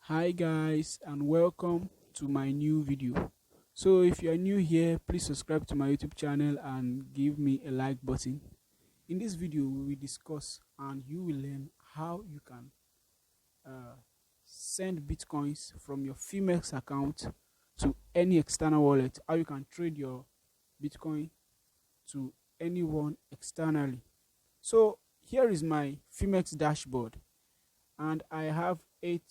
Hi guys, and welcome to my new video. So if you are new here, please subscribe to my YouTube channel and give me a like button. In this video we will discuss and you will learn how you can uh, send bitcoins from your Phemex account to any external wallet, how you can trade your bitcoin to anyone externally. So here is my Phemex dashboard and I have 8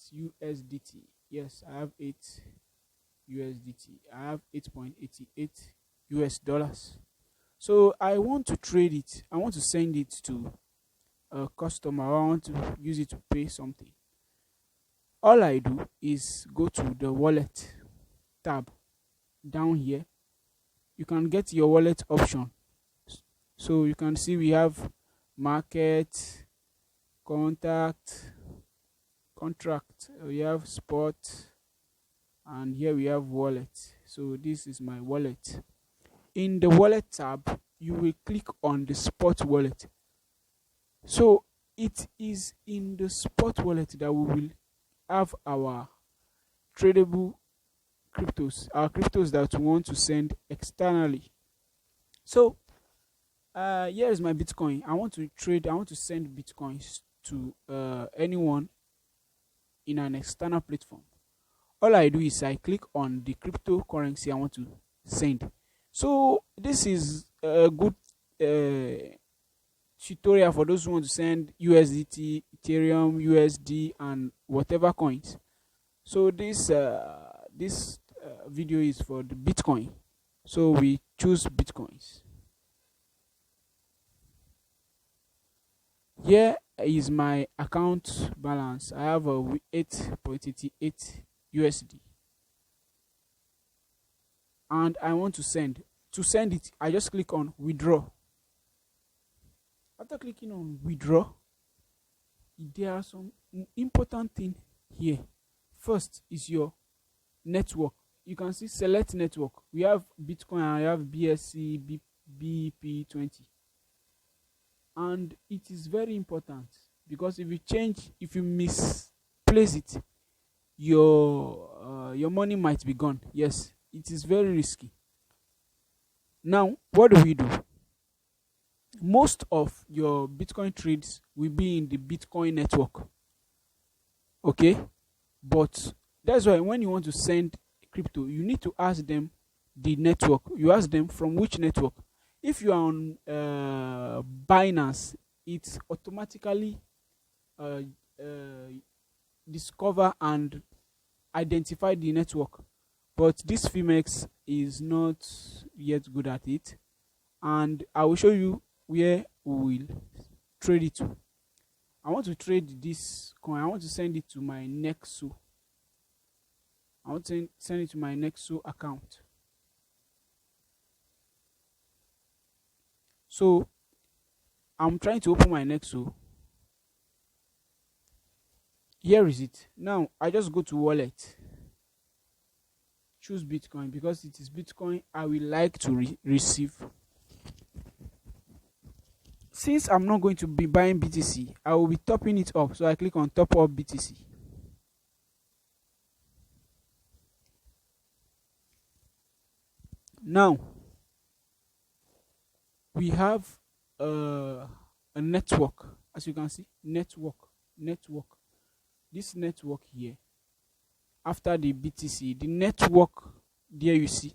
USDT. Yes, I have 8 USDT. I have 8.88 US dollars. So I want to trade it. I want to send it to a customer. I want to use it to pay something. All I do is go to the wallet tab down here. You can get your wallet option. So you can see we have market, contact, contract, we have spot, and here we have wallet. So this is my wallet. In the wallet tab you will click on the spot wallet. So it is in the spot wallet that we will have our tradable cryptos, our cryptos that we want to send externally. So here is my bitcoin. I want to send bitcoins to anyone in an external platform. All I do is I click on the cryptocurrency I want to send. So this is a good tutorial for those who want to send USDT, Ethereum, USD, and whatever coins. So this video is for the Bitcoin. So we choose Bitcoins. Here is my account balance. I have a 8.88 USD and I want to send. To send it, I just click on withdraw. After clicking on withdraw, there are some important things here. First is your network. You can see select network. We have Bitcoin and we have BSC BP20. And it is very important because if you misplace it, your money might be gone. Yes, it is very risky. Now what do? Most of your Bitcoin trades will be in the Bitcoin network, okay? But that's why when you want to send crypto, you need to ask them the network. You ask them from which network. If you are on Binance, it automatically discover and identify the network, but this Phemex is not yet good at it, and I will show you where we will trade it to. I want to trade this coin. I want to send it to my Nexo. I want to send it to my Nexo account. So I'm trying to open my Nexo. Here is it. Now I just go to wallet, choose Bitcoin because it is Bitcoin I will like to receive. Since I'm not going to be buying BTC, I will be topping it up. So I click on top up BTC. Now we have a network. As you can see, network. This network here, after the BTC, the network there you see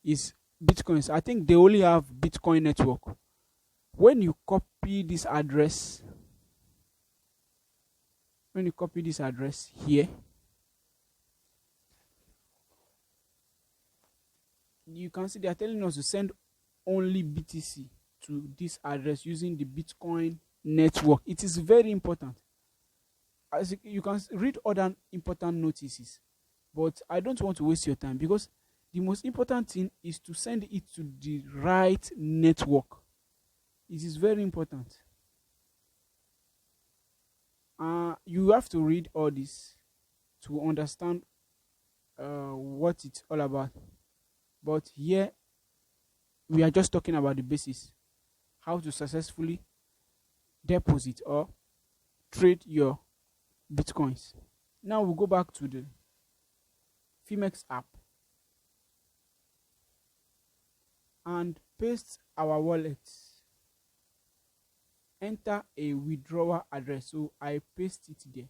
is Bitcoins. I think they only have Bitcoin network. When you copy this address, here, you can see they are telling us to send only BTC to this address using the Bitcoin network. It is very important. As you can read other important notices, but I don't want to waste your time because the most important thing is to send it to the right network. It is very important. You have to read all this to understand what it's all about. But here we are just talking about the basis, how to successfully deposit or trade your Bitcoins. Now we'll go back to the Phemex app and paste our wallet. Enter a withdrawal address. So I paste it there.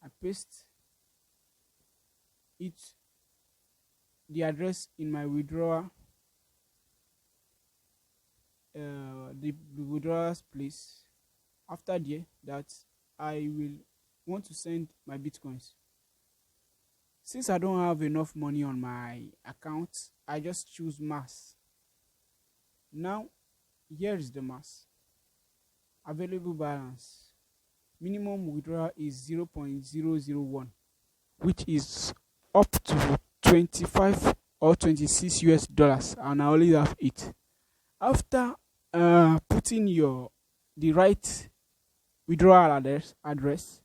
I paste it, the address in my withdrawal, the withdrawals place. After that, I will want to send my bitcoins. Since I don't have enough money on my account, I just choose mass. Now here is the mass. Available balance. Minimum withdrawal is 0.001, which is up to 25 or 26 US dollars, and I only have it. After putting the right withdrawal address,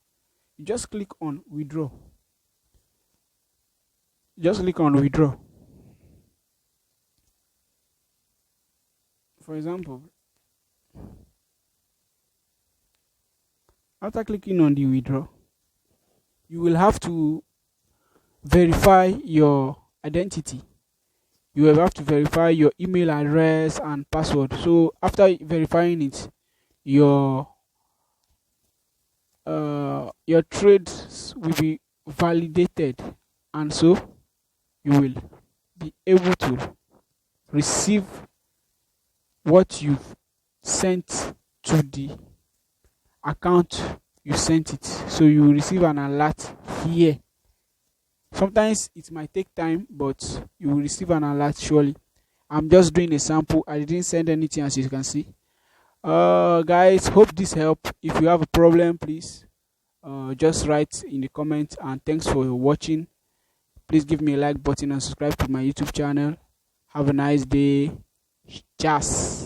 you just click on withdraw. For example, after clicking on the withdraw, you will have to verify your identity. You will have to verify your email address and password. So after verifying it, your trades will be validated, and so you will be able to receive what you've sent to the account you sent it. So you will receive an alert here. Sometimes it might take time, but you will receive an alert surely. I'm just doing a sample. I didn't send anything, as you can see. Guys, hope this helped. If you have a problem, please just write in the comments, and thanks for watching. Please give me a like button and subscribe to my YouTube channel. Have a nice day. Cheers.